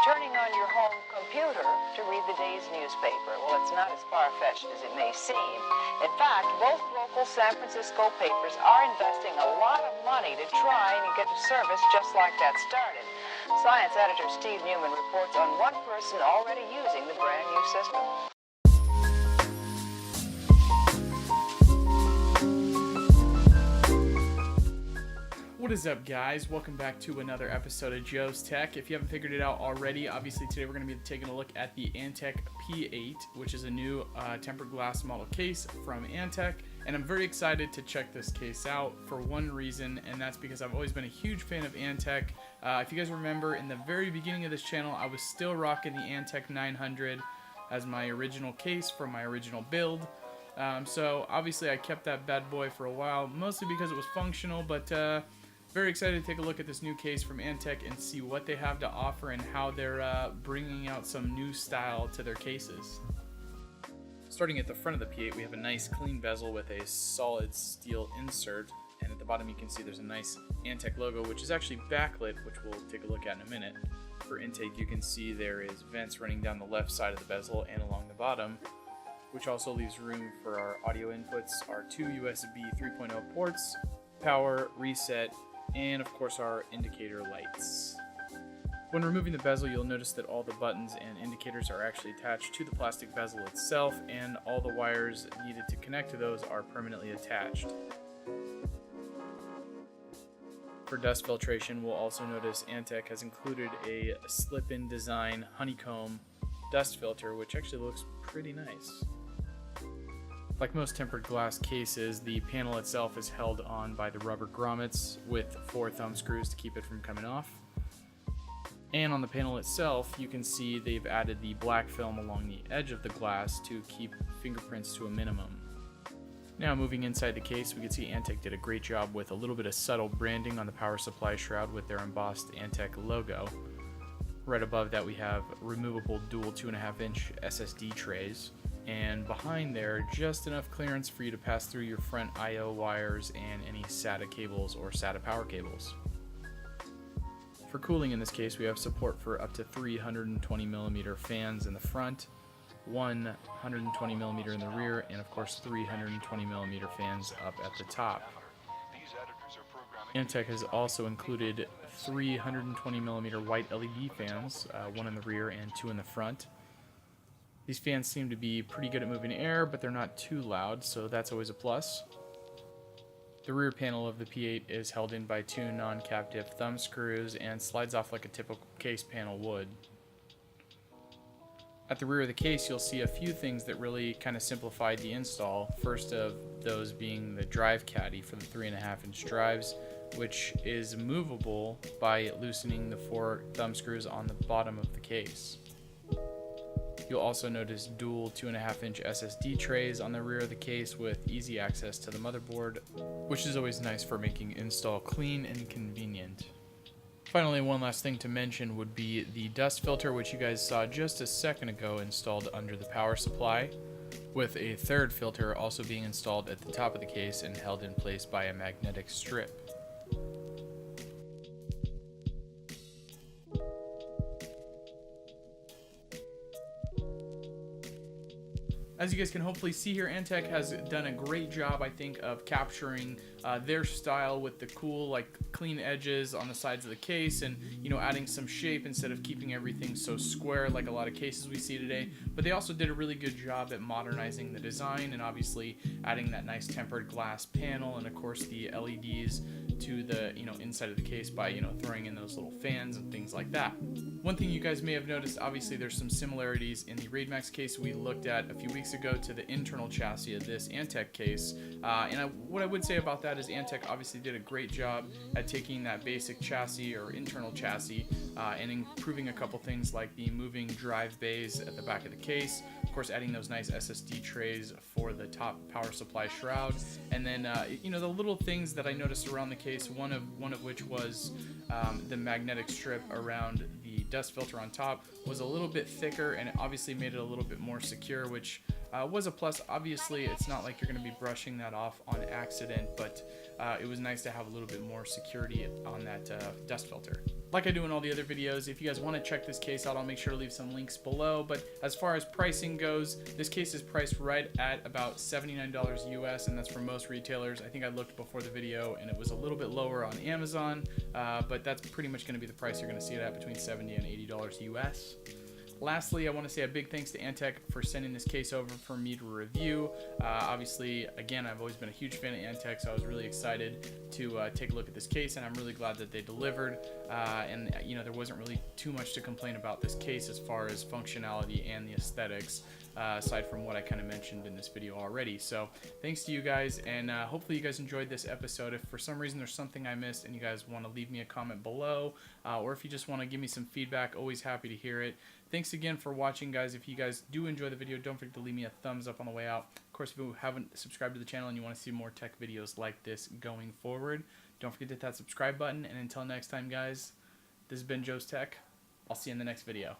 turning on your home computer to read the day's newspaper. Well, it's not as far-fetched as it may seem. In fact, both local San Francisco papers are investing a lot of money to try and get a service just like that started. Science editor Steve Newman reports on one person already using the brand new system. What is up, guys? Welcome back to another episode of JoesTech. If you haven't figured it out already, obviously today we're going to be taking a look at the Antec P8, which is a new tempered glass model case from Antec, and I'm very excited to check this case out for one reason, and that's because I've always been a huge fan of Antec. If you guys remember, in the very beginning of this channel, I was still rocking the Antec 900 as my original case from my original build. So obviously I kept that bad boy for a while, mostly because it was functional, but very excited to take a look at this new case from Antec and see what they have to offer and how they're bringing out some new style to their cases. Starting at the front of the P8, we have a nice clean bezel with a solid steel insert, and at the bottom you can see there's a nice Antec logo, which is actually backlit, which we'll take a look at in a minute. For intake, you can see there is vents running down the left side of the bezel and along the bottom, which also leaves room for our audio inputs, our two USB 3.0 ports, power, reset, and of course our indicator lights. When removing the bezel, you'll notice that all the buttons and indicators are actually attached to the plastic bezel itself, and all the wires needed to connect to those are permanently attached. For dust filtration, we'll also notice Antec has included a slip-in design honeycomb dust filter, which actually looks pretty nice. Like most tempered glass cases, the panel itself is held on by the rubber grommets with 4 thumb screws to keep it from coming off. And on the panel itself, you can see they've added the black film along the edge of the glass to keep fingerprints to a minimum. Now moving inside the case, we can see Antec did a great job with a little bit of subtle branding on the power supply shroud with their embossed Antec logo. Right above that we have removable dual 2.5-inch SSD trays. And behind there, just enough clearance for you to pass through your front I/O wires and any SATA cables or SATA power cables. For cooling in this case, we have support for up to 320mm fans in the front, 120mm in the rear, and of course 320mm fans up at the top. Antec has also included 320mm white LED fans, one in the rear and 2 in the front. These fans seem to be pretty good at moving air, but they're not too loud, so that's always a plus. The rear panel of the P8 is held in by 2 non-captive thumb screws and slides off like a typical case panel would. At the rear of the case, you'll see a few things that really kind of simplified the install. First of those being the drive caddy for the 3.5-inch drives, which is movable by loosening the 4 thumb screws on the bottom of the case. You'll also notice dual 2.5-inch SSD trays on the rear of the case with easy access to the motherboard, which is always nice for making install clean and convenient. Finally, one last thing to mention would be the dust filter, which you guys saw just a second ago installed under the power supply, with a third filter also being installed at the top of the case and held in place by a magnetic strip. As you guys can hopefully see here, Antec has done a great job, I think, of capturing their style with the cool, like, clean edges on the sides of the case and, you know, adding some shape instead of keeping everything so square like a lot of cases we see today. But they also did a really good job at modernizing the design and obviously adding that nice tempered glass panel and, of course, the LEDs to the, you know, inside of the case by, you know, throwing in those little fans and things like that. One thing you guys may have noticed, obviously there's some similarities in the RaidMax case we looked at a few weeks ago to the internal chassis of this Antec case, what I would say about that is Antec obviously did a great job at taking that basic chassis or internal chassis and improving a couple things like the moving drive bays at the back of the case, of course adding those nice SSD trays for the top power supply shroud, and then you know, the little things that I noticed around the case, one of which was the magnetic strip around the dust filter on top was a little bit thicker, and it obviously made it a little bit more secure, which was a plus. Obviously, it's not like you're going to be brushing that off on accident, but it was nice to have a little bit more security on that dust filter. Like I do in all the other videos, if you guys want to check this case out, I'll make sure to leave some links below. But as far as pricing goes, this case is priced right at about $79 US, and that's for most retailers. I think I looked before the video, and it was a little bit lower on Amazon, but that's pretty much going to be the price you're going to see it at, between $70 and $80 US. Lastly, I want to say a big thanks to Antec for sending this case over for me to review. Obviously, again, I've always been a huge fan of Antec, so I was really excited to take a look at this case, and I'm really glad that they delivered. And you know, there wasn't really too much to complain about this case as far as functionality and the aesthetics, aside from what I kind of mentioned in this video already. So thanks to you guys, and hopefully you guys enjoyed this episode. If for some reason there's something I missed and you guys want to leave me a comment below, or if you just want to give me some feedback, always happy to hear it. Thanks again for watching, guys. If you guys do enjoy the video, don't forget to leave me a thumbs up on the way out. Of course, if you haven't subscribed to the channel and you want to see more tech videos like this going forward, don't forget to hit that subscribe button. And until next time, guys, this has been JoesTech. I'll see you in the next video.